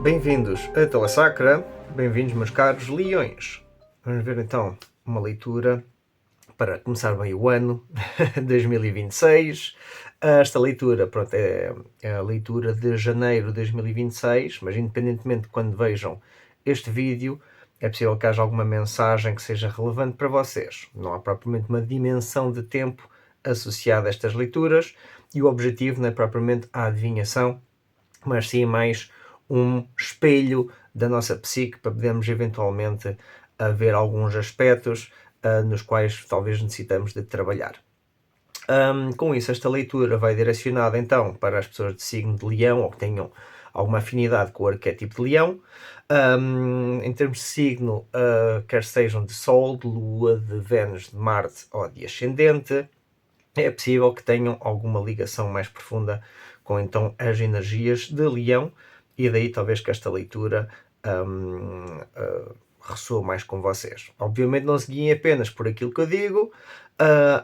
Bem-vindos a Tela Sacra, bem-vindos meus caros leões. Vamos ver então uma leitura para começar bem o ano 2026. Esta leitura, pronto, é a leitura de janeiro de 2026, mas independentemente de quando vejam este vídeo, é possível que haja alguma mensagem que seja relevante para vocês. Não há propriamente uma dimensão de tempo associada a estas leituras e o objetivo não é propriamente a adivinhação, mas sim mais um espelho da nossa psique para podermos eventualmente ver alguns aspectos nos quais talvez necessitamos de trabalhar. Com isso, esta leitura vai direcionada então para as pessoas de signo de Leão ou que tenham alguma afinidade com o arquétipo de Leão. Em termos de signo, quer sejam de Sol, de Lua, de Vênus, de Marte ou de Ascendente, é possível que tenham alguma ligação mais profunda com então as energias de Leão, e daí talvez que esta leitura ressoa mais com vocês. Obviamente não se guiem apenas por aquilo que eu digo,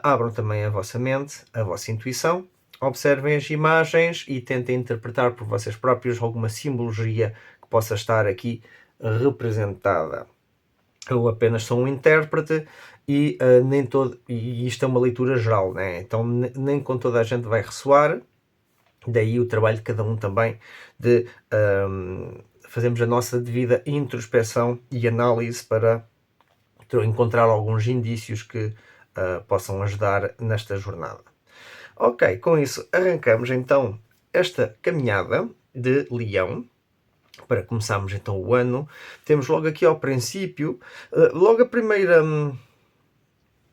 abram também a vossa mente, a vossa intuição, observem as imagens e tentem interpretar por vocês próprios alguma simbologia que possa estar aqui representada. Eu apenas sou um intérprete e e isto é uma leitura geral, né? Então nem com toda a gente vai ressoar, daí o trabalho de cada um também de fazermos a nossa devida introspeção e análise para encontrar alguns indícios que possam ajudar nesta jornada. Ok, com isso arrancamos então esta caminhada de Leão. Para começarmos então o ano, temos logo aqui ao princípio, logo a primeira,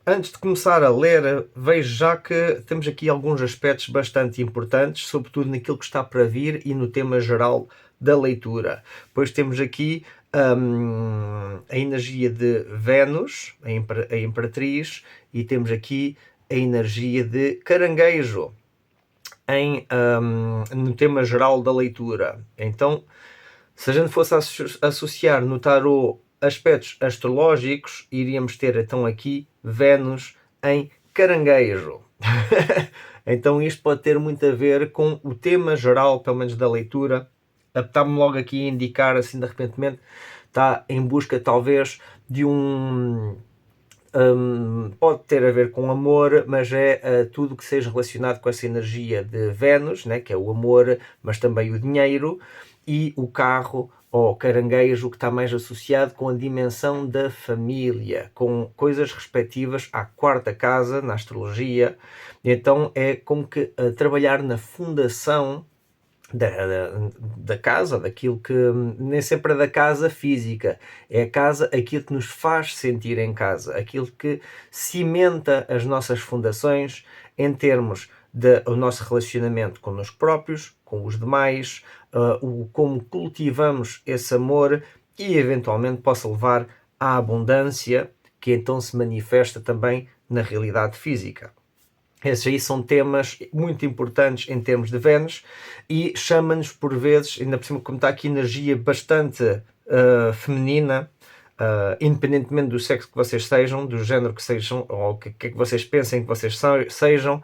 antes de começar a ler, vejo já que temos aqui alguns aspectos bastante importantes, sobretudo naquilo que está para vir e no tema geral da leitura. Pois temos aqui a energia de Vênus, a Imperatriz, e temos aqui a energia de Caranguejo, no tema geral da leitura. Então, se a gente fosse associar no tarot aspectos astrológicos, iríamos ter então aqui Vênus em Caranguejo. Então isto pode ter muito a ver com o tema geral, pelo menos da leitura. Está-me logo aqui a indicar, assim de repentemente, está em busca talvez de pode ter a ver com amor, mas é tudo que seja relacionado com essa energia de Vênus, né, que é o amor, mas também o dinheiro, e o carro ou caranguejo, que está mais associado com a dimensão da família, com coisas respectivas à quarta casa na astrologia. Então é como que trabalhar na fundação da casa, daquilo que nem sempre é da casa física, é a casa, aquilo que nos faz sentir em casa, aquilo que cimenta as nossas fundações em termos do nosso relacionamento connosco próprios, com os demais, como cultivamos esse amor e eventualmente possa levar à abundância, que então se manifesta também na realidade física. Esses aí são temas muito importantes em termos de Vênus e chama-nos por vezes, ainda por cima como está aqui energia bastante feminina, independentemente do sexo que vocês sejam, do género que sejam, ou o que é que vocês pensem que vocês sejam,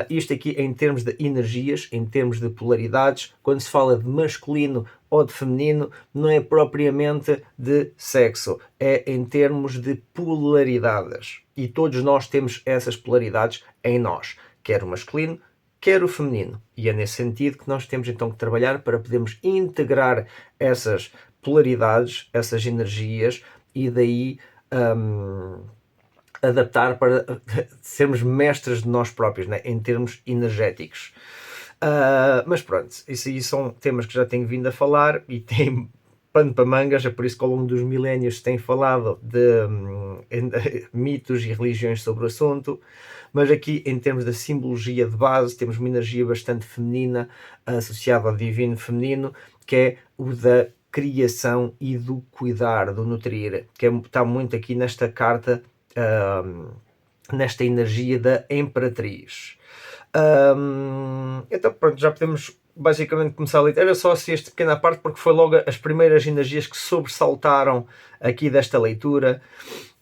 isto aqui em termos de energias, em termos de polaridades, quando se fala de masculino ou de feminino, não é propriamente de sexo, é em termos de polaridades. E todos nós temos essas polaridades em nós, quer o masculino, quer o feminino. E é nesse sentido que nós temos então que trabalhar para podermos integrar essas polaridades, essas energias, e daí adaptar para sermos mestres de nós próprios, né, em termos energéticos. Mas pronto, isso aí são temas que já tenho vindo a falar e tem pano para mangas, é por isso que ao longo dos milénios se tem falado de mitos e religiões sobre o assunto, mas aqui em termos da simbologia de base temos uma energia bastante feminina associada ao divino feminino, que é o da criação e do cuidar, do nutrir, que está muito aqui nesta carta, nesta energia da Imperatriz. Então pronto, já podemos basicamente começar a ler. Era só assim esta pequena parte porque foi logo as primeiras energias que sobressaltaram aqui desta leitura.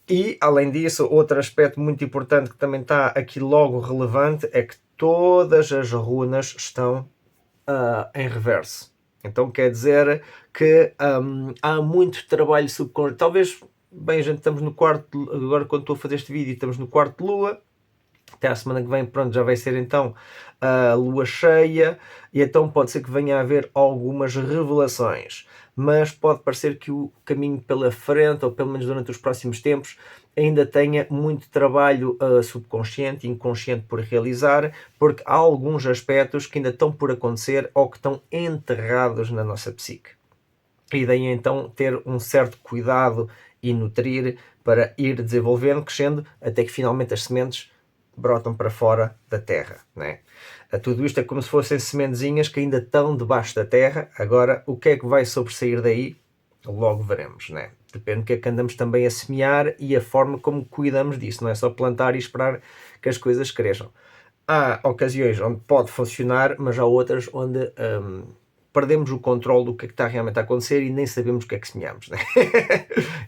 E além disso, outro aspecto muito importante que também está aqui logo relevante é que todas as runas estão em reverso. Então quer dizer que há muito trabalho subconsciente. Talvez, bem, a gente estamos no quarto, agora quando estou a fazer este vídeo, estamos no quarto de lua, até à semana que vem, pronto, já vai ser então a lua cheia, e então pode ser que venha a haver algumas revelações, mas pode parecer que o caminho pela frente, ou pelo menos durante os próximos tempos, ainda tenha muito trabalho subconsciente e inconsciente por realizar, porque há alguns aspectos que ainda estão por acontecer ou que estão enterrados na nossa psique. E daí então ter um certo cuidado e nutrir para ir desenvolvendo, crescendo, até que finalmente as sementes brotam para fora da terra, né? Tudo isto é como se fossem sementezinhas que ainda estão debaixo da terra. Agora, o que é que vai sobressair daí? Logo veremos, né? Depende do que é que andamos também a semear e a forma como cuidamos disso. Não é só plantar e esperar que as coisas cresçam. Há ocasiões onde pode funcionar, mas há outras onde perdemos o controle do que é que está realmente a acontecer e nem sabemos o que é que semeamos, né?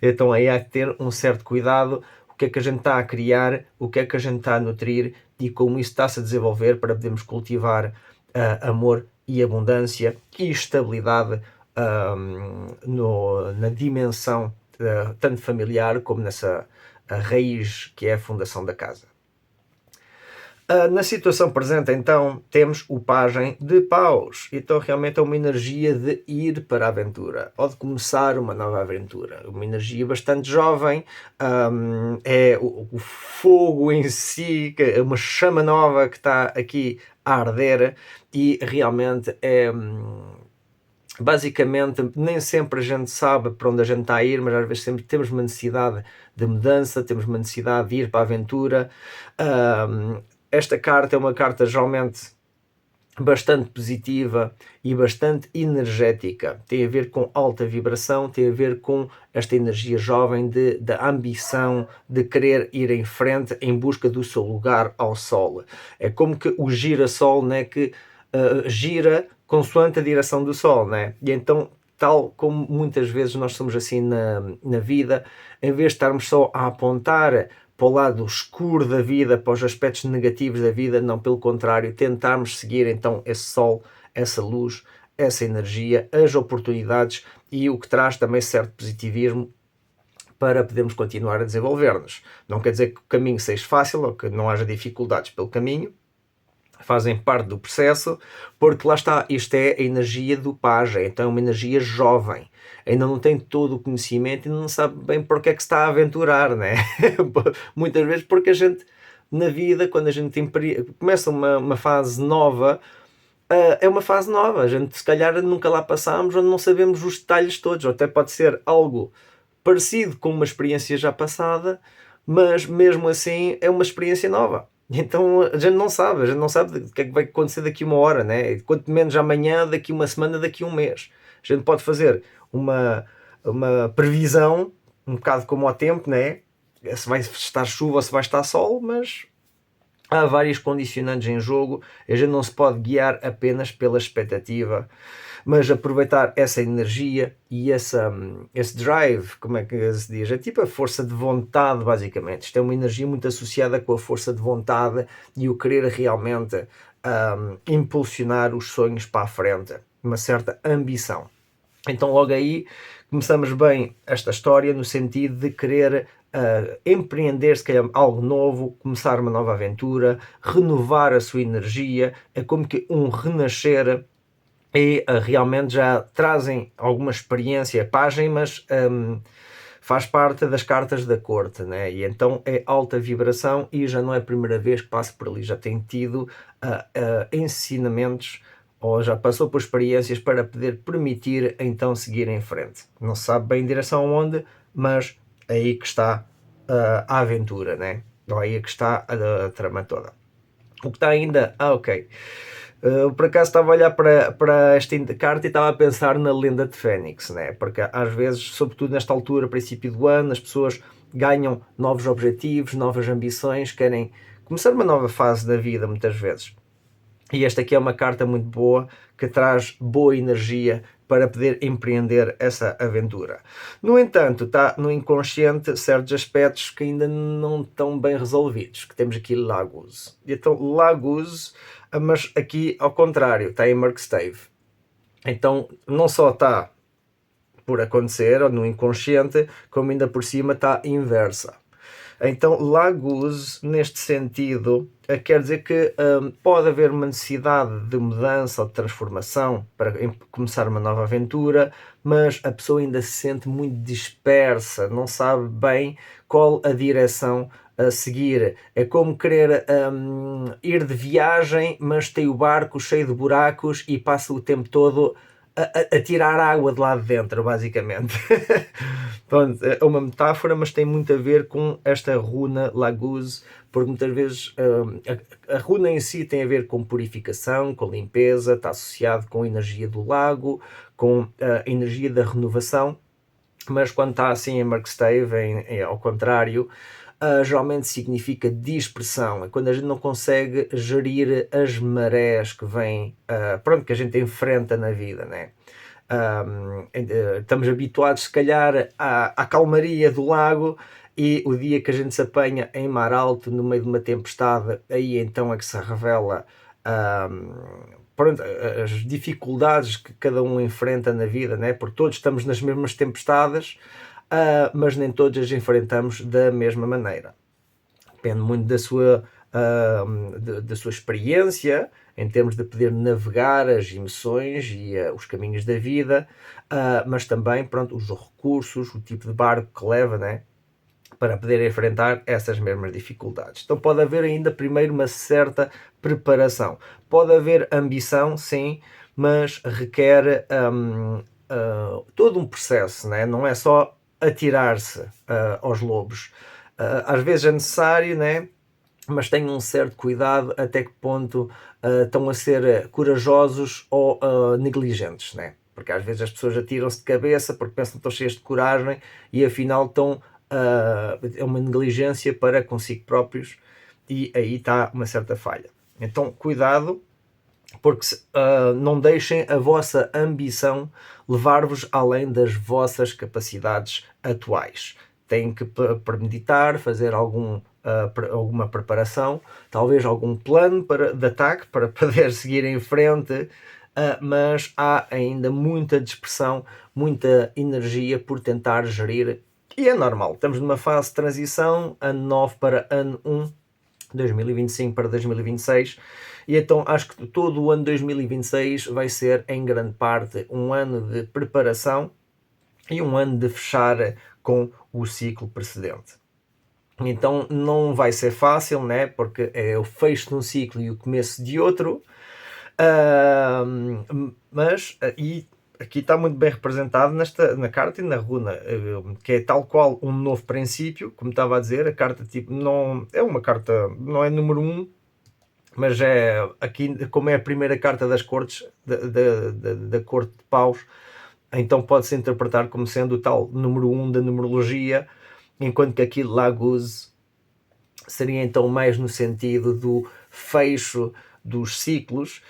Então aí há que ter um certo cuidado, o que é que a gente está a criar, o que é que a gente está a nutrir e como isso está-se a desenvolver para podermos cultivar amor e abundância e estabilidade na dimensão tanto familiar como nessa raiz que é a fundação da casa. Na situação presente, então, temos o pajem de paus. Então, realmente é uma energia de ir para a aventura, ou de começar uma nova aventura. Uma energia bastante jovem, é o fogo em si, é uma chama nova que está aqui a arder, e realmente é... Basicamente, nem sempre a gente sabe para onde a gente está a ir, mas às vezes sempre temos uma necessidade de mudança, temos uma necessidade de ir para a aventura. Esta carta é uma carta geralmente bastante positiva e bastante energética. Tem a ver com alta vibração, tem a ver com esta energia jovem da ambição, de querer ir em frente em busca do seu lugar ao sol. É como que o girassol, né, que gira consoante a direção do sol, né? E então, tal como muitas vezes nós somos assim na vida, em vez de estarmos só a apontar para o lado escuro da vida, para os aspectos negativos da vida, não, pelo contrário, tentarmos seguir então esse sol, essa luz, essa energia, as oportunidades e o que traz também certo positivismo para podermos continuar a desenvolver-nos. Não quer dizer que o caminho seja fácil ou que não haja dificuldades pelo caminho, fazem parte do processo, porque lá está, isto é a energia do pajem, então é uma energia jovem, ainda não tem todo o conhecimento e não sabe bem porque é que se está a aventurar, né? Muitas vezes porque a gente, na vida, quando a gente começa uma fase nova, é uma fase nova, a gente se calhar nunca lá passámos, onde não sabemos os detalhes todos, ou até pode ser algo parecido com uma experiência já passada, mas mesmo assim é uma experiência nova. Então a gente não sabe o que é que vai acontecer daqui uma hora, né? Quanto menos amanhã, daqui uma semana, daqui um mês. A gente pode fazer uma previsão, um bocado como ao tempo, né? Se vai estar chuva ou se vai estar sol, mas há vários condicionantes em jogo, a gente não se pode guiar apenas pela expectativa, mas aproveitar essa energia e esse drive, como é que se diz? É tipo a força de vontade, basicamente. Isto é uma energia muito associada com a força de vontade e o querer realmente impulsionar os sonhos para a frente, uma certa ambição. Então logo aí começamos bem esta história no sentido de querer empreender se calhar algo novo, começar uma nova aventura, renovar a sua energia, é como que um renascer e realmente já trazem alguma experiência, pajem, mas faz parte das cartas da corte, né? E então é alta vibração e já não é a primeira vez que passo por ali, já tenho tido ensinamentos ou já passou por experiências para poder permitir então seguir em frente. Não se sabe bem em direção aonde, mas é aí que está a aventura, né? Ou aí é que está a trama toda. O que está ainda... ok. Por acaso estava a olhar para esta carta e estava a pensar na lenda de Fênix, né? Porque às vezes, sobretudo nesta altura, princípio do ano, as pessoas ganham novos objetivos, novas ambições, querem começar uma nova fase da vida muitas vezes. E esta aqui é uma carta muito boa, que traz boa energia para poder empreender essa aventura. No entanto, está no inconsciente certos aspectos que ainda não estão bem resolvidos, que temos aqui Laguz. Então, Laguz, mas aqui ao contrário, está em Merkstave. Então não só está por acontecer, ou no inconsciente, como ainda por cima está inversa. Então, Laguz, neste sentido, quer dizer que pode haver uma necessidade de mudança ou de transformação para começar uma nova aventura, mas a pessoa ainda se sente muito dispersa, não sabe bem qual a direção a seguir. É como querer ir de viagem, mas tem o barco cheio de buracos e passa o tempo todo a tirar água de lá de dentro, basicamente. Pronto, é uma metáfora, mas tem muito a ver com esta runa Laguz, porque muitas vezes a runa em si tem a ver com purificação, com limpeza, está associado com a energia do lago, com a energia da renovação, mas quando está assim em Markstave, ao contrário, geralmente significa dispersão, é quando a gente não consegue gerir as marés que vêm, pronto, que a gente enfrenta na vida, né? Estamos habituados, se calhar, à calmaria do lago, e o dia que a gente se apanha em mar alto, no meio de uma tempestade, aí então é que se revela pronto, as dificuldades que cada um enfrenta na vida, né? Porque todos estamos nas mesmas tempestades, mas nem todos as enfrentamos da mesma maneira. Depende muito da sua experiência, em termos de poder navegar as emoções e os caminhos da vida, mas também, pronto, os recursos, o tipo de barco que leva, né, para poder enfrentar essas mesmas dificuldades. Então pode haver ainda primeiro uma certa preparação. Pode haver ambição, sim, mas requer todo um processo, né? Não é só atirar-se aos lobos. Às vezes é necessário, né? Mas tenham um certo cuidado até que ponto estão a ser corajosos ou negligentes, né? Porque às vezes as pessoas atiram-se de cabeça porque pensam que estão cheias de coragem e afinal estão é uma negligência para consigo próprios, e aí está uma certa falha. Então cuidado, porque não deixem a vossa ambição levar-vos além das vossas capacidades atuais. Têm que meditar, fazer alguma preparação, talvez algum plano de ataque para poder seguir em frente, mas há ainda muita dispersão, muita energia por tentar gerir, e é normal. Estamos numa fase de transição, ano 9 para ano 1, 2025 para 2026, e então acho que todo o ano 2026 vai ser em grande parte um ano de preparação e um ano de fechar com o ciclo precedente. Então não vai ser fácil, né? Porque é o fecho de um ciclo e o começo de outro, mas e aqui está muito bem representado na carta e na runa, que é tal qual um novo princípio, como estava a dizer. A carta tipo não é uma carta, não é número 1, mas é aqui, como é a primeira carta das cortes, da corte de paus, então pode-se interpretar como sendo o tal número 1 da numerologia, enquanto que aqui Laguz seria então mais no sentido do fecho dos ciclos,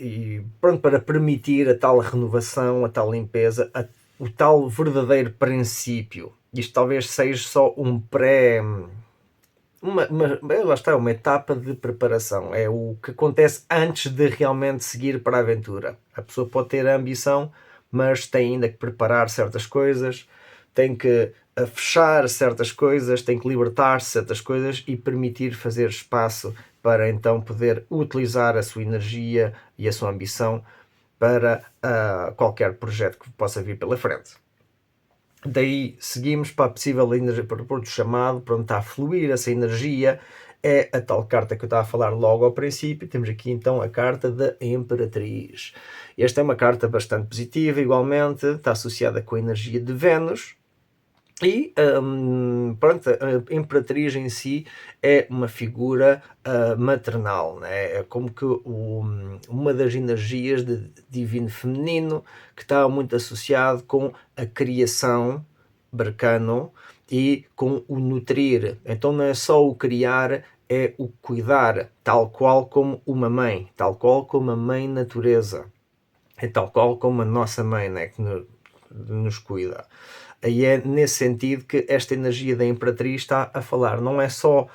e pronto, para permitir a tal renovação, a tal limpeza, o tal verdadeiro princípio. Isto talvez seja só um lá está, uma etapa de preparação, é o que acontece antes de realmente seguir para a aventura. A pessoa pode ter a ambição, mas tem ainda que preparar certas coisas, tem que fechar certas coisas, tem que libertar certas coisas e permitir fazer espaço para então poder utilizar a sua energia e a sua ambição para qualquer projeto que possa vir pela frente. Daí seguimos para a possível energia, para o chamado, para onde está a fluir essa energia, é a tal carta que eu estava a falar logo ao princípio. Temos aqui então a carta da Imperatriz. Esta é uma carta bastante positiva, igualmente, está associada com a energia de Vênus. E pronto, a Imperatriz em si é uma figura maternal, né? É como que uma das energias de divino feminino, que está muito associado com a criação, Bercano, e com o nutrir. Então não é só o criar, é o cuidar, tal qual como uma mãe, tal qual como a mãe natureza, é tal qual como a nossa mãe, né, que nos cuida. E é nesse sentido que esta energia da Imperatriz está a falar. Não é só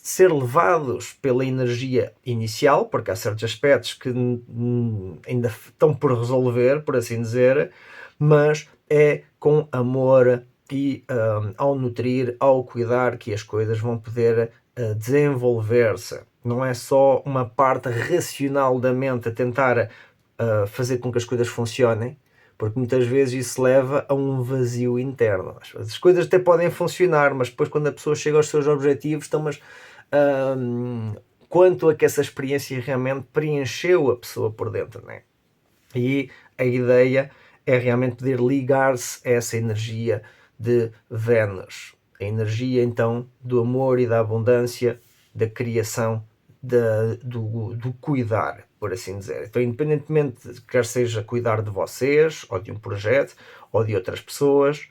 ser levados pela energia inicial, porque há certos aspectos que ainda estão por resolver, por assim dizer, mas é com amor e ao nutrir, ao cuidar, que as coisas vão poder desenvolver-se. Não é só uma parte racional da mente a tentar fazer com que as coisas funcionem, porque muitas vezes isso leva a um vazio interno. As coisas até podem funcionar, mas depois quando a pessoa chega aos seus objetivos, então, mas quanto a que essa experiência realmente preencheu a pessoa por dentro, né? E a ideia é realmente poder ligar-se a essa energia de Vênus, a energia então do amor e da abundância, da criação, do cuidar, por assim dizer. Então, independentemente de quer seja cuidar de vocês, ou de um projeto, ou de outras pessoas,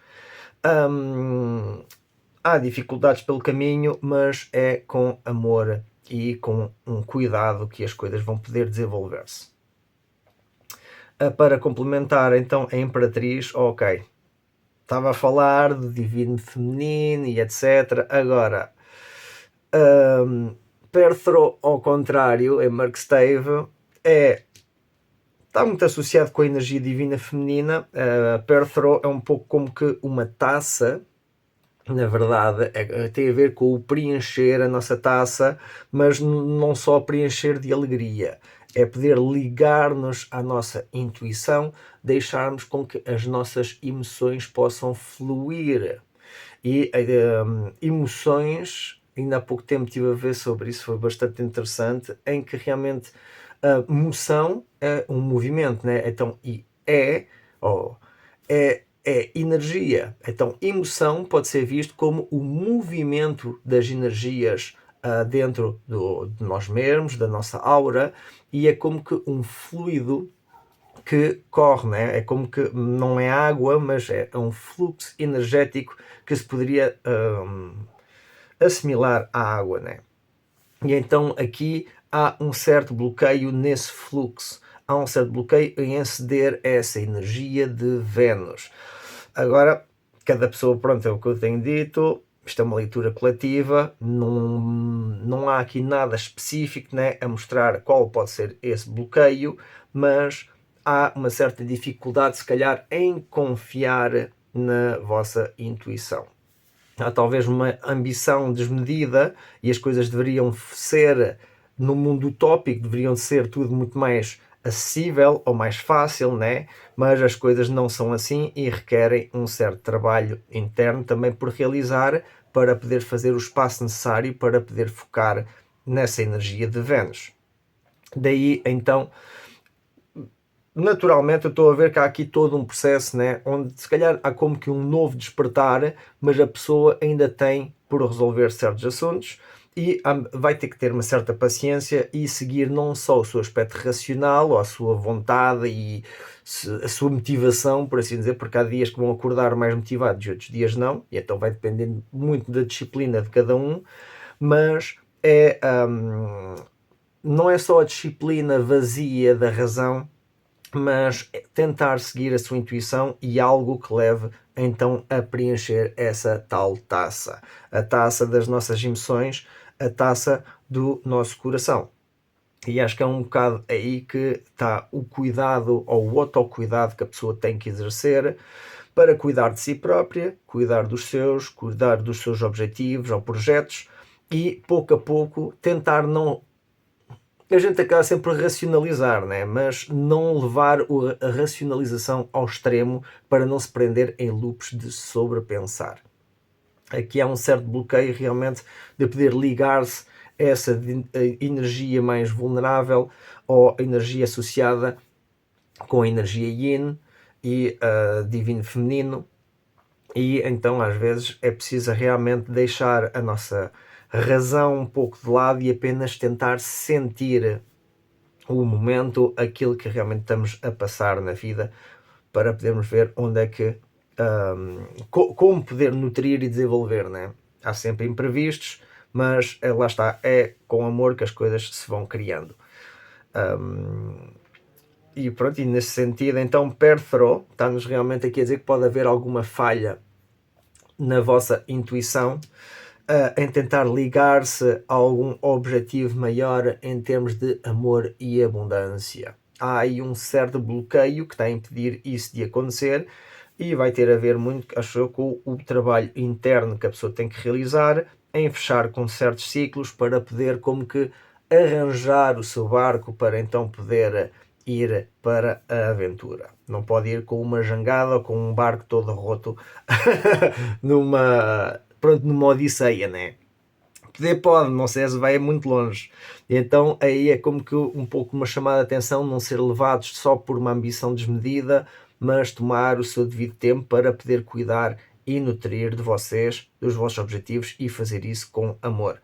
há dificuldades pelo caminho, mas é com amor e com um cuidado que as coisas vão poder desenvolver-se. Para complementar então a Imperatriz, ok, estava a falar de divino feminino e etc. Agora, Perthro, ao contrário, em Markstave, está muito associado com a energia divina feminina. Perthro é um pouco como que uma taça, na verdade, tem a ver com o preencher a nossa taça, mas não só preencher de alegria, é poder ligar-nos à nossa intuição, deixarmos com que as nossas emoções possam fluir. E emoções, ainda há pouco tempo estive a ver sobre isso, foi bastante interessante, em que realmente a emoção é um movimento, né? Então, é energia. Então, emoção pode ser visto como o movimento das energias dentro de nós mesmos, da nossa aura, e é como que um fluido que corre, né? É como que não é água, mas é um fluxo energético que se poderia assimilar à água, né? E então aqui há um certo bloqueio nesse fluxo, há um certo bloqueio em aceder a essa energia de Vênus. Agora, cada pessoa, pronto, é o que eu tenho dito, isto é uma leitura coletiva, não há aqui nada específico, né, a mostrar qual pode ser esse bloqueio, mas há uma certa dificuldade, se calhar, em confiar na vossa intuição. Há talvez uma ambição desmedida e as coisas deveriam ser, no mundo utópico, deveriam ser tudo muito mais acessível ou mais fácil, né? Mas as coisas não são assim e requerem um certo trabalho interno também por realizar para poder fazer o espaço necessário para poder focar nessa energia de Vênus. Daí, então, naturalmente eu estou a ver que há aqui todo um processo, né, onde se calhar há como que um novo despertar, mas a pessoa ainda tem por resolver certos assuntos e vai ter que ter uma certa paciência e seguir não só o seu aspecto racional ou a sua vontade e a sua motivação, por assim dizer, porque há dias que vão acordar mais motivados e outros dias não, e então vai depender muito da disciplina de cada um, mas não é só a disciplina vazia da razão, mas tentar seguir a sua intuição e algo que leve então a preencher essa tal taça, a taça das nossas emoções, a taça do nosso coração. E acho que é um bocado aí que está o cuidado ou o autocuidado que a pessoa tem que exercer para cuidar de si própria, cuidar dos seus objetivos ou projetos e pouco a pouco tentar não, a gente acaba sempre a racionalizar, né? Mas não levar a racionalização ao extremo para não se prender em loops de sobrepensar. Aqui há um certo bloqueio realmente de poder ligar-se a essa energia mais vulnerável ou energia associada com a energia yin e divino feminino, e então às vezes é preciso realmente deixar a nossa razão um pouco de lado e apenas tentar sentir o momento, aquilo que realmente estamos a passar na vida, para podermos ver onde é que como poder nutrir e desenvolver, né? Há sempre imprevistos, mas lá está, é com amor que as coisas se vão criando. E pronto, e nesse sentido, então Perthro está-nos realmente aqui a dizer que pode haver alguma falha na vossa intuição, em tentar ligar-se a algum objetivo maior em termos de amor e abundância. Há aí um certo bloqueio que está a impedir isso de acontecer e vai ter a ver muito, acho eu, com o trabalho interno que a pessoa tem que realizar em fechar com certos ciclos para poder como que arranjar o seu barco para então poder ir para a aventura. Não pode ir com uma jangada ou com um barco todo roto numa odisseia, né? Poder pode, não sei se vai muito longe. Então aí é como que um pouco uma chamada de atenção, não ser levados só por uma ambição desmedida, mas tomar o seu devido tempo para poder cuidar e nutrir de vocês, dos vossos objetivos e fazer isso com amor.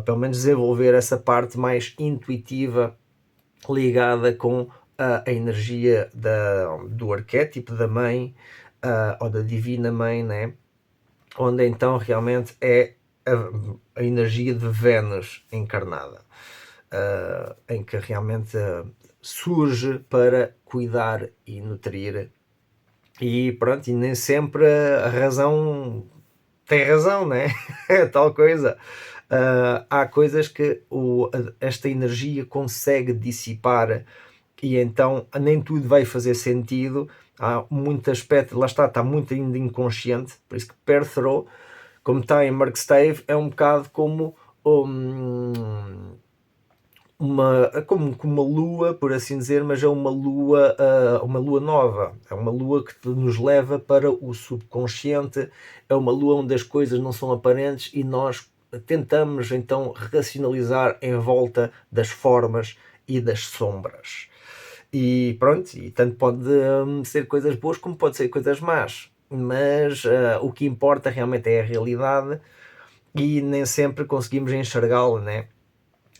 Pelo menos desenvolver essa parte mais intuitiva ligada com a energia do arquétipo da mãe ou da divina mãe, né? Onde então realmente é a energia de Vênus encarnada, em que realmente surge para cuidar e nutrir. E pronto, e nem sempre a razão tem razão, né? É tal coisa. Há coisas que esta energia consegue dissipar e então nem tudo vai fazer sentido. Há muito aspecto, lá está muito ainda inconsciente, por isso que Perthrow, como está em Markstave, é um bocado como como uma lua, por assim dizer, mas é uma lua nova, é uma lua que nos leva para o subconsciente, é uma lua onde as coisas não são aparentes e nós tentamos então racionalizar em volta das formas e das sombras. E pronto, e tanto pode ser coisas boas como pode ser coisas más, mas o que importa realmente é a realidade e nem sempre conseguimos enxergá-la, né?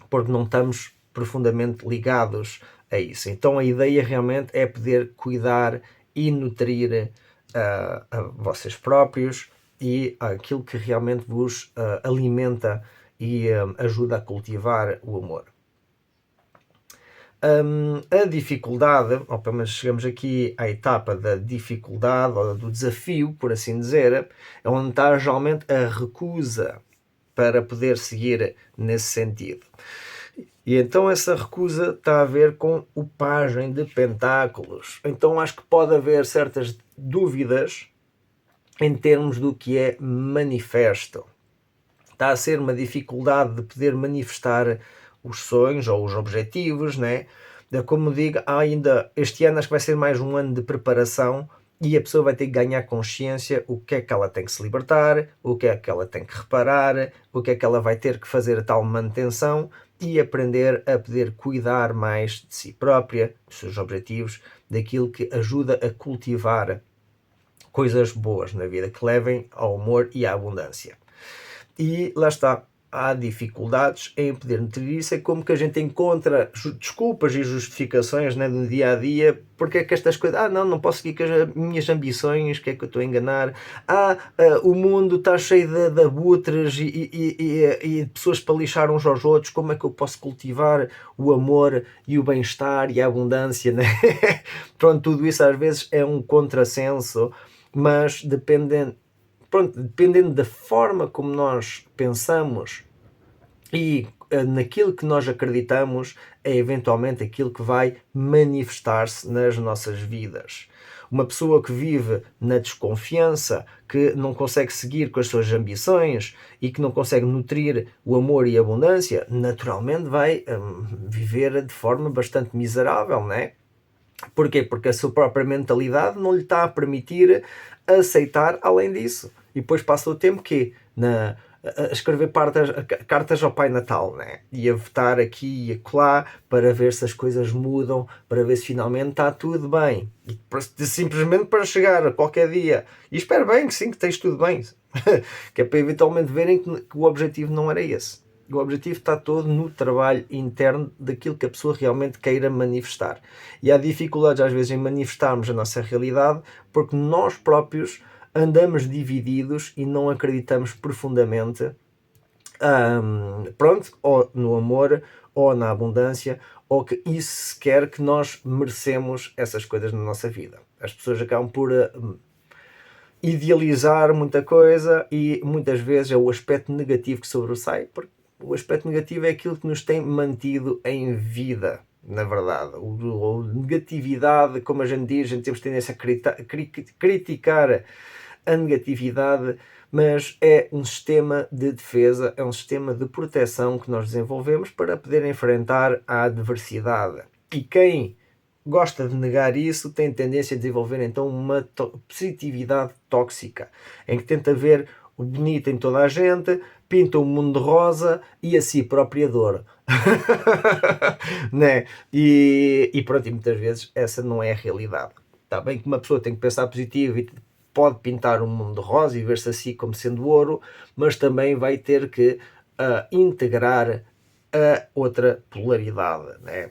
Porque não estamos profundamente ligados a isso. Então a ideia realmente é poder cuidar e nutrir a vocês próprios e aquilo que realmente vos alimenta e ajuda a cultivar o amor. A dificuldade, ou pelo menos chegamos aqui à etapa da dificuldade ou do desafio, por assim dizer, é onde está geralmente a recusa para poder seguir nesse sentido. E então essa recusa está a ver com o pajem de pentáculos. Então acho que pode haver certas dúvidas em termos do que é manifesto. Está a ser uma dificuldade de poder manifestar os sonhos ou os objetivos, né? Como digo, ainda este ano acho que vai ser mais um ano de preparação e a pessoa vai ter que ganhar consciência o que é que ela tem que se libertar, o que é que ela tem que reparar, o que é que ela vai ter que fazer a tal manutenção e aprender a poder cuidar mais de si própria, dos seus objetivos, daquilo que ajuda a cultivar coisas boas na vida, que levem ao amor e à abundância. E lá está, há dificuldades em poder nutrir isso, é como que a gente encontra desculpas e justificações, né, no dia a dia, porque é que estas coisas, não posso seguir com as minhas ambições, que é que eu estou a enganar, o mundo está cheio de abutres e de pessoas para lixar uns aos outros, como é que eu posso cultivar o amor e o bem-estar e a abundância, né? Pronto, tudo isso às vezes é um contrassenso, mas dependendo da forma como nós pensamos e naquilo que nós acreditamos, é eventualmente aquilo que vai manifestar-se nas nossas vidas. Uma pessoa que vive na desconfiança, que não consegue seguir com as suas ambições e que não consegue nutrir o amor e a abundância, naturalmente vai viver de forma bastante miserável, não é? Porquê? Porque a sua própria mentalidade não lhe está a permitir aceitar além disso. E depois passa o tempo que a escrever cartas ao Pai Natal, né? E a votar aqui e acolá para ver se as coisas mudam, para ver se finalmente está tudo bem. E simplesmente para chegar a qualquer dia. E espero bem que sim, que esteja tudo bem. Que é para eventualmente verem que o objetivo não era esse. O objetivo está todo no trabalho interno daquilo que a pessoa realmente queira manifestar. E há dificuldades às vezes em manifestarmos a nossa realidade porque nós próprios andamos divididos e não acreditamos profundamente ou no amor ou na abundância, ou que isso sequer que nós merecemos essas coisas na nossa vida. As pessoas acabam por idealizar muita coisa e muitas vezes é o aspecto negativo que sobressai, porque o aspecto negativo é aquilo que nos tem mantido em vida, na verdade. A negatividade, como a gente temos tendência a criticar a negatividade, mas é um sistema de defesa, é um sistema de proteção que nós desenvolvemos para poder enfrentar a adversidade. E quem gosta de negar isso tem tendência a desenvolver então uma positividade tóxica, em que tenta ver o bonito em toda a gente, pinta o mundo de rosa e a si própria dor. Né? E pronto, e muitas vezes essa não é a realidade. Está bem que uma pessoa tem que pensar positivo e pode pintar um mundo de rosa e ver-se assim como sendo ouro, mas também vai ter que integrar a outra polaridade, né?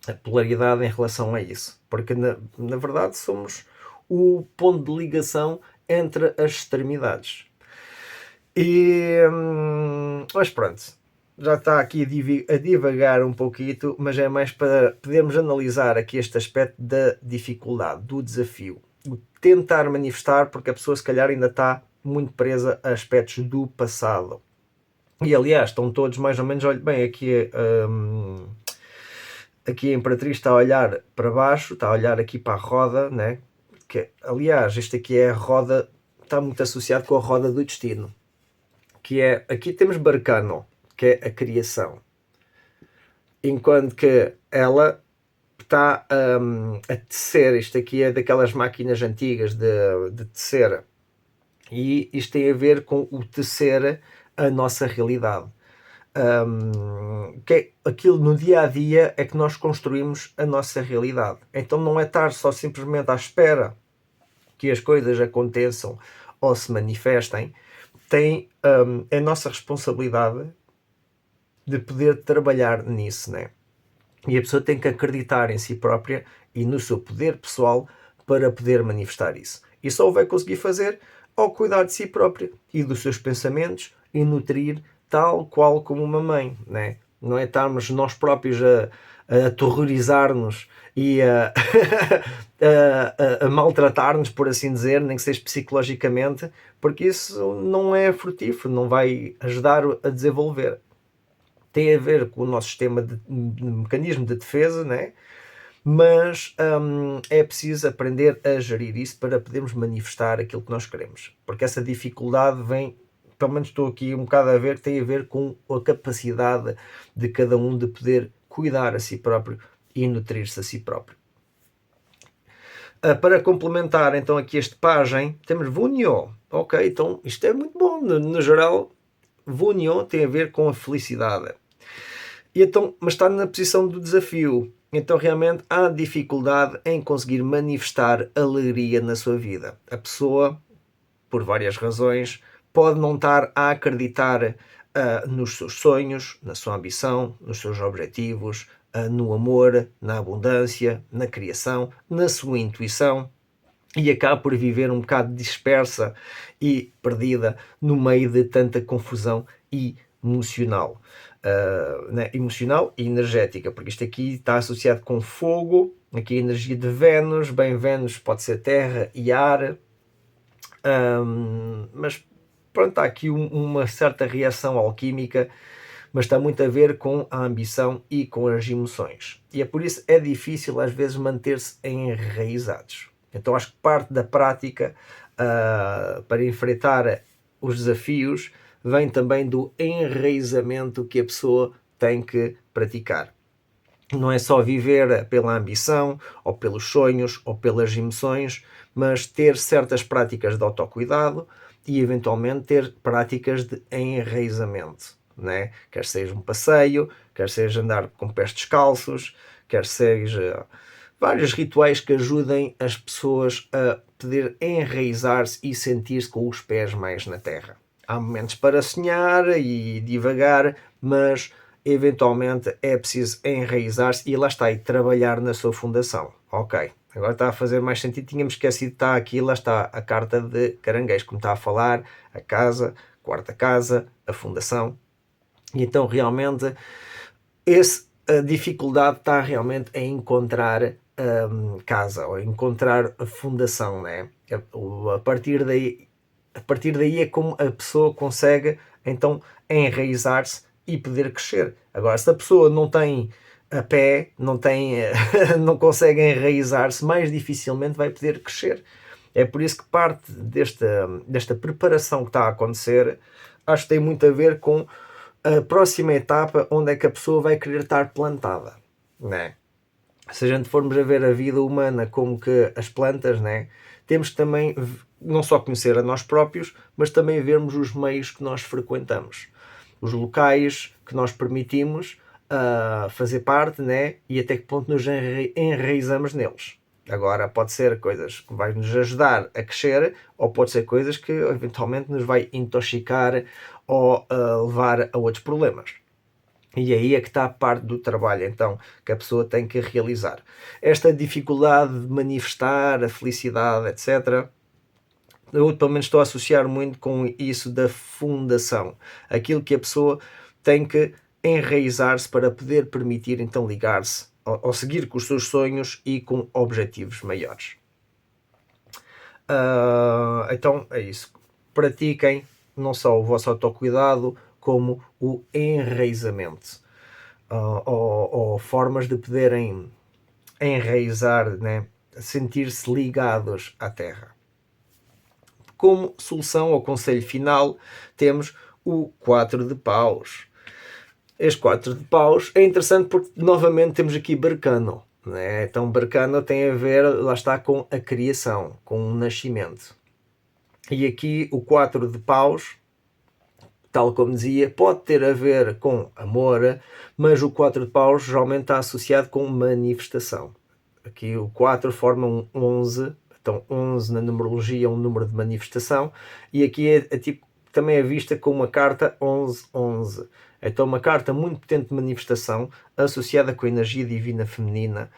A polaridade em relação a isso, porque na verdade somos o ponto de ligação entre as extremidades. Mas pronto, já está aqui a divagar um pouquinho, mas é mais para podermos analisar aqui este aspecto da dificuldade, do desafio, o tentar manifestar, porque a pessoa se calhar ainda está muito presa a aspectos do passado. E aliás, estão todos mais ou menos, olha bem, aqui a Imperatriz está a olhar para baixo, está a olhar aqui para a roda, né? Que, aliás, este aqui é a roda, está muito associado com a roda do destino, que é, aqui temos Barcano, que é a criação, enquanto que ela está a tecer, isto aqui é daquelas máquinas antigas de tecer, e isto tem a ver com o tecer a nossa realidade. Que é aquilo no dia a dia é que nós construímos a nossa realidade. Então não é estar só simplesmente à espera que as coisas aconteçam ou se manifestem, é nossa responsabilidade de poder trabalhar nisso, né? E a pessoa tem que acreditar em si própria e no seu poder pessoal para poder manifestar isso. E só o vai conseguir fazer ao cuidar de si própria e dos seus pensamentos e nutrir tal qual como uma mãe, né? Não é estarmos nós próprios a aterrorizar-nos e a maltratar-nos, por assim dizer, nem que seja psicologicamente, porque isso não é frutífero, não vai ajudar a desenvolver. Tem a ver com o nosso sistema de mecanismo de defesa, né? Mas é preciso aprender a gerir isso para podermos manifestar aquilo que nós queremos, porque essa dificuldade vem, pelo menos estou aqui um bocado a ver, que tem a ver com a capacidade de cada um de poder cuidar a si próprio e nutrir-se a si próprio. Para complementar então aqui este pajem, temos Vunyo. Ok, então isto é muito bom. No geral, Vunyo tem a ver com a felicidade. E então, mas está na posição do desafio. Então realmente há dificuldade em conseguir manifestar alegria na sua vida. A pessoa, por várias razões, pode não estar a acreditar nos seus sonhos, na sua ambição, nos seus objetivos, no amor, na abundância, na criação, na sua intuição, e acaba por viver um bocado dispersa e perdida no meio de tanta confusão emocional. Né? Emocional e energética, porque isto aqui está associado com fogo, aqui a energia de Vênus, bem, Vênus pode ser terra e ar, mas pronto, há aqui uma certa reação alquímica, mas está muito a ver com a ambição e com as emoções. E é por isso que é difícil às vezes manter-se enraizados. Então acho que parte da prática para enfrentar os desafios vem também do enraizamento que a pessoa tem que praticar. Não é só viver pela ambição, ou pelos sonhos, ou pelas emoções, mas ter certas práticas de autocuidado e eventualmente ter práticas de enraizamento, né? Quer seja um passeio, quer seja andar com pés descalços, quer seja vários rituais que ajudem as pessoas a poder enraizar-se e sentir-se com os pés mais na terra. Há momentos para sonhar e divagar, mas eventualmente é preciso enraizar-se e lá está, e trabalhar na sua fundação. Ok, agora está a fazer mais sentido, tínhamos esquecido, está aqui, lá está a carta de Caranguejo, como está a falar, a casa, quarta casa, a fundação, e então realmente a dificuldade está realmente em encontrar casa, ou encontrar a fundação, né? A partir daí é como a pessoa consegue então enraizar-se e poder crescer. Agora, se a pessoa não tem a pé, não tem, não consegue enraizar-se, mais dificilmente vai poder crescer. É por isso que parte desta preparação que está a acontecer, acho que tem muito a ver com a próxima etapa, onde é que a pessoa vai querer estar plantada, né? Se a gente formos a ver a vida humana como que as plantas, né, temos que também não só conhecer a nós próprios, mas também vermos os meios que nós frequentamos, os locais que nós permitimos fazer parte, né, e até que ponto nos enraizamos neles. Agora, pode ser coisas que vai nos ajudar a crescer, ou pode ser coisas que eventualmente nos vai intoxicar ou levar a outros problemas. E aí é que está a parte do trabalho, então, que a pessoa tem que realizar. Esta dificuldade de manifestar a felicidade, etc., eu pelo menos estou a associar muito com isso da fundação. Aquilo que a pessoa tem que enraizar-se para poder permitir, então, ligar-se ou seguir com os seus sonhos e com objetivos maiores. Então, é isso. Pratiquem não só o vosso autocuidado, como o enraizamento. Ou formas de poderem enraizar, né? Sentir-se ligados à terra. Como solução ao conselho final, temos o 4 de paus. Este 4 de paus é interessante porque novamente temos aqui Berkano, né? Então Berkano tem a ver, lá está, com a criação, com o nascimento. E aqui o 4 de paus, tal como dizia, pode ter a ver com amor, mas o 4 de paus geralmente está associado com manifestação. Aqui o 4 forma um 11, então 11 na numerologia é um número de manifestação, e aqui é tipo, também é vista como uma carta 11-11. Então uma carta muito potente de manifestação, associada com a energia divina feminina.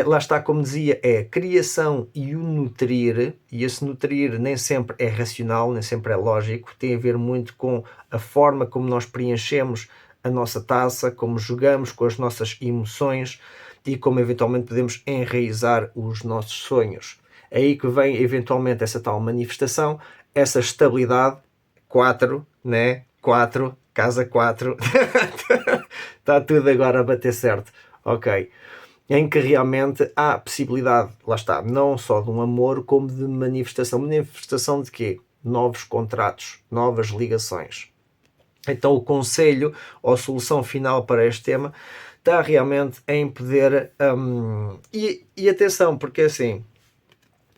Lá está, como dizia, é a criação e o nutrir, e esse nutrir nem sempre é racional, nem sempre é lógico, tem a ver muito com a forma como nós preenchemos a nossa taça, como jogamos com as nossas emoções e como eventualmente podemos enraizar os nossos sonhos. É aí que vem eventualmente essa tal manifestação, essa estabilidade, 4, né? 4, casa 4, está tudo agora a bater certo, ok. Em que realmente há possibilidade, lá está, não só de um amor, como de manifestação. Manifestação de quê? Novos contratos, novas ligações. Então o conselho ou solução final para este tema está realmente em poder... e atenção, porque assim,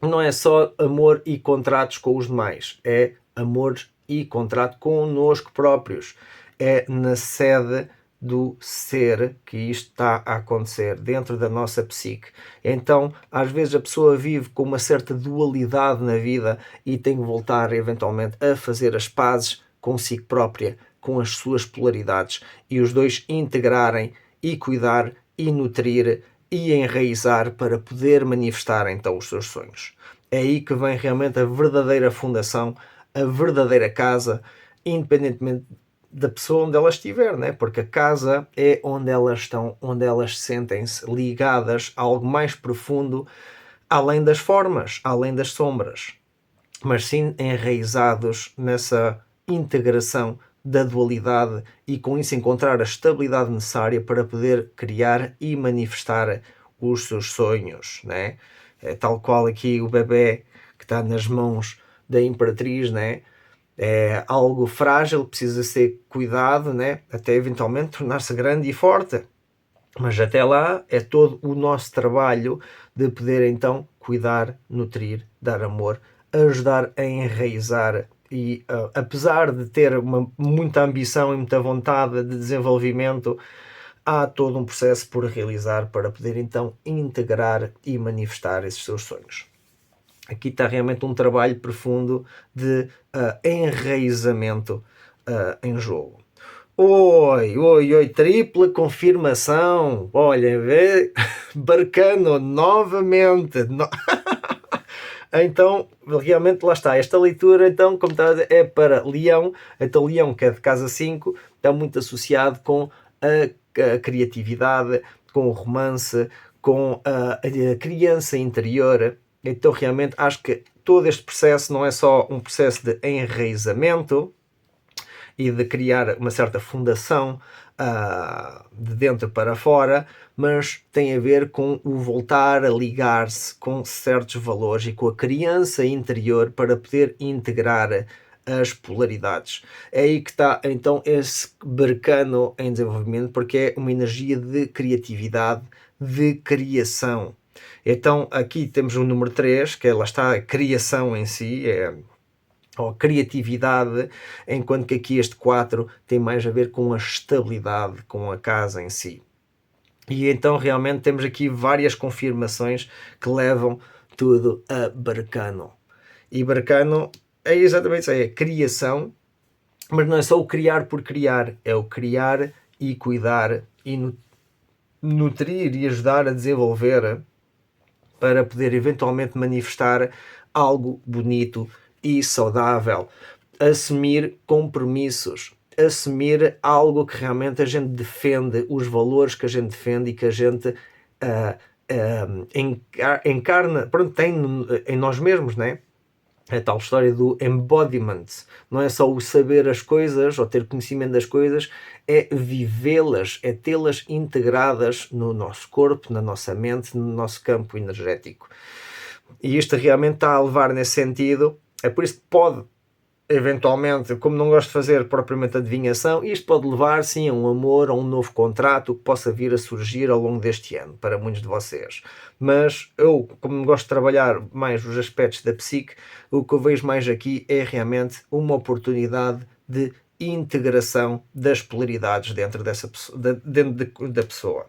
não é só amor e contratos com os demais, é amor e contrato connosco próprios. É na sede do ser que isto está a acontecer dentro da nossa psique. Então, às vezes a pessoa vive com uma certa dualidade na vida e tem que voltar eventualmente a fazer as pazes consigo própria, com as suas polaridades, e os dois integrarem e cuidar e nutrir e enraizar para poder manifestar então os seus sonhos. É aí que vem realmente a verdadeira fundação, a verdadeira casa, independentemente da pessoa onde ela estiver, né? Porque a casa é onde elas estão, onde elas sentem-se ligadas a algo mais profundo, além das formas, além das sombras, mas sim enraizados nessa integração da dualidade e com isso encontrar a estabilidade necessária para poder criar e manifestar os seus sonhos, né? É tal qual aqui o bebê que está nas mãos da Imperatriz, né? É algo frágil, precisa ser cuidado, né? Até eventualmente tornar-se grande e forte. Mas até lá é todo o nosso trabalho de poder então cuidar, nutrir, dar amor, ajudar a enraizar e apesar de ter muita ambição e muita vontade de desenvolvimento, há todo um processo por realizar para poder então integrar e manifestar esses seus sonhos. Aqui está realmente um trabalho profundo de enraizamento em jogo. Oi, tripla confirmação. Olha, vê, Barcano, novamente. Então, realmente, lá está. Esta leitura, então, como está, é para Leão. Então, Leão, que é de casa 5, está muito associado com a criatividade, com o romance, com a criança interior. Então realmente acho que todo este processo não é só um processo de enraizamento e de criar uma certa fundação de dentro para fora, mas tem a ver com o voltar a ligar-se com certos valores e com a criança interior para poder integrar as polaridades. É aí que está então esse bercano em desenvolvimento, porque é uma energia de criatividade, de criação. Então aqui temos o número 3, que é, lá está, a criação em si, ou criatividade, enquanto que aqui este 4 tem mais a ver com a estabilidade, com a casa em si. E então realmente temos aqui várias confirmações que levam tudo a Bercano. E Bercano é exatamente isso, é a criação, mas não é só o criar por criar, é o criar e cuidar e nutrir e ajudar a desenvolver para poder eventualmente manifestar algo bonito e saudável. Assumir compromissos, assumir algo que realmente a gente defende, os valores que a gente defende e que a gente encarna, pronto, tem em nós mesmos, né? É a tal história do embodiment. Não é só o saber as coisas ou ter conhecimento das coisas, é vivê-las, é tê-las integradas no nosso corpo, na nossa mente, no nosso campo energético. E isto realmente está a levar nesse sentido. É por isso que pode, eventualmente, como não gosto de fazer propriamente adivinhação, isto pode levar sim a um amor, a um novo contrato que possa vir a surgir ao longo deste ano, para muitos de vocês. Mas eu, como gosto de trabalhar mais os aspectos da psique, o que eu vejo mais aqui é realmente uma oportunidade de integração das polaridades dentro da pessoa.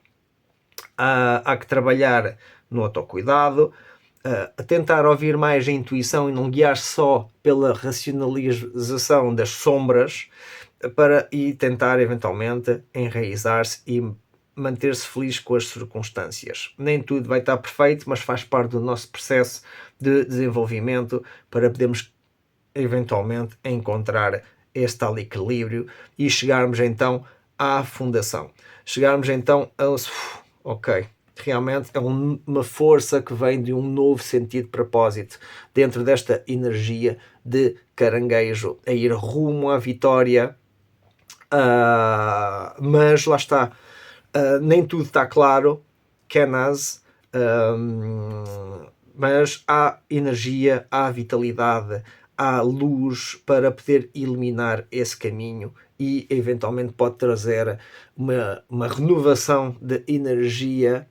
Há que trabalhar no autocuidado, a tentar ouvir mais a intuição e não guiar só pela racionalização das sombras, e tentar eventualmente enraizar-se e manter-se feliz com as circunstâncias. Nem tudo vai estar perfeito, mas faz parte do nosso processo de desenvolvimento para podermos eventualmente encontrar este tal equilíbrio e chegarmos então à fundação. Chegarmos então a ok, realmente é uma força que vem de um novo sentido de propósito dentro desta energia de caranguejo a ir rumo à vitória, mas lá está, nem tudo está claro, Kenaz, mas há energia, há vitalidade, há luz para poder iluminar esse caminho e eventualmente pode trazer uma renovação de energia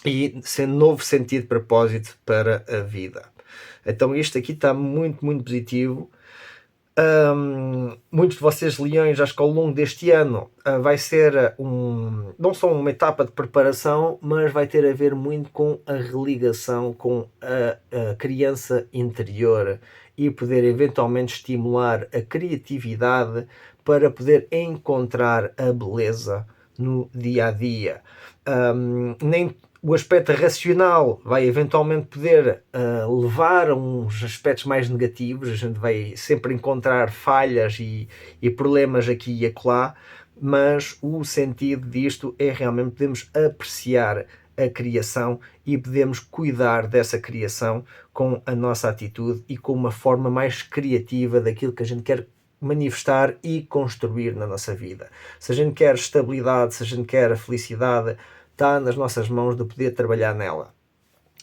e ser novo sentido de propósito para a vida. Então isto aqui está muito, muito positivo. Muitos de vocês leões, acho que ao longo deste ano vai ser não só uma etapa de preparação, mas vai ter a ver muito com a religação com a criança interior e poder eventualmente estimular a criatividade para poder encontrar a beleza no dia a dia. Nem o aspecto racional vai eventualmente poder levar a uns aspectos mais negativos, a gente vai sempre encontrar falhas e problemas aqui e acolá, mas o sentido disto é realmente podermos apreciar a criação e podemos cuidar dessa criação com a nossa atitude e com uma forma mais criativa daquilo que a gente quer manifestar e construir na nossa vida. Se a gente quer estabilidade, se a gente quer a felicidade, está nas nossas mãos de poder trabalhar nela.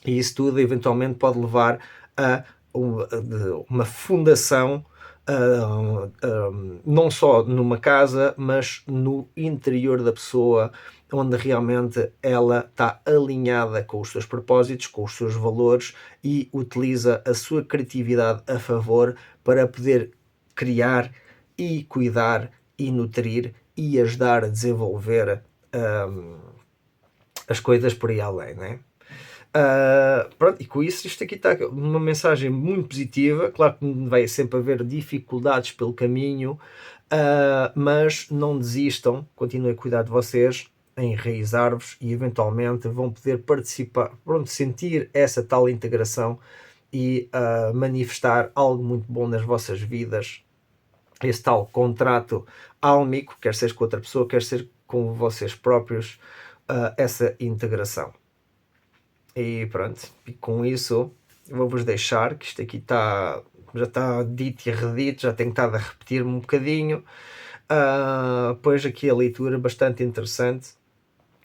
E isso tudo eventualmente pode levar a uma fundação, não só numa casa, mas no interior da pessoa, onde realmente ela está alinhada com os seus propósitos, com os seus valores e utiliza a sua criatividade a favor para poder criar e cuidar e nutrir e ajudar a desenvolver as coisas por aí além, né? Pronto, e com isso isto aqui está uma mensagem muito positiva. Claro que vai sempre haver dificuldades pelo caminho, mas não desistam, continuem a cuidar de vocês, a enraizar-vos e eventualmente vão poder participar, pronto, sentir essa tal integração e manifestar algo muito bom nas vossas vidas, esse tal contrato álmico, quer seja com outra pessoa, quer seja com vocês próprios, essa integração. E pronto, e com isso vou-vos deixar, que isto aqui já está dito e redito, já tenho estado a repetir-me um bocadinho. Pois aqui a leitura bastante interessante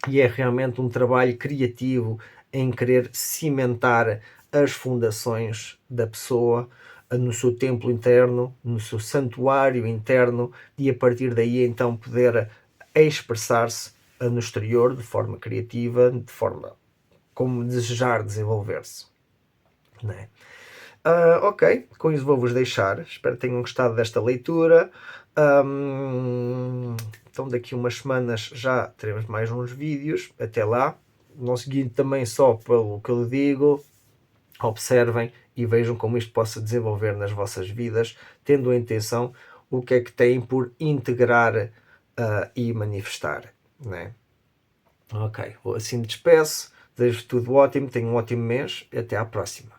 e é realmente um trabalho criativo em querer cimentar as fundações da pessoa no seu templo interno, no seu santuário interno, e a partir daí então poder expressar-se no exterior de forma criativa, de forma como desejar desenvolver-se. Né? Ok, com isso vou-vos deixar. Espero que tenham gostado desta leitura. Então daqui umas semanas já teremos mais uns vídeos. Até lá. Não seguindo também só pelo que eu digo, observem e vejam como isto possa desenvolver nas vossas vidas, tendo a intenção o que é que têm por integrar e manifestar. Né? Ok, assim me despeço. Desejo tudo ótimo, tenham um ótimo mês e até à próxima.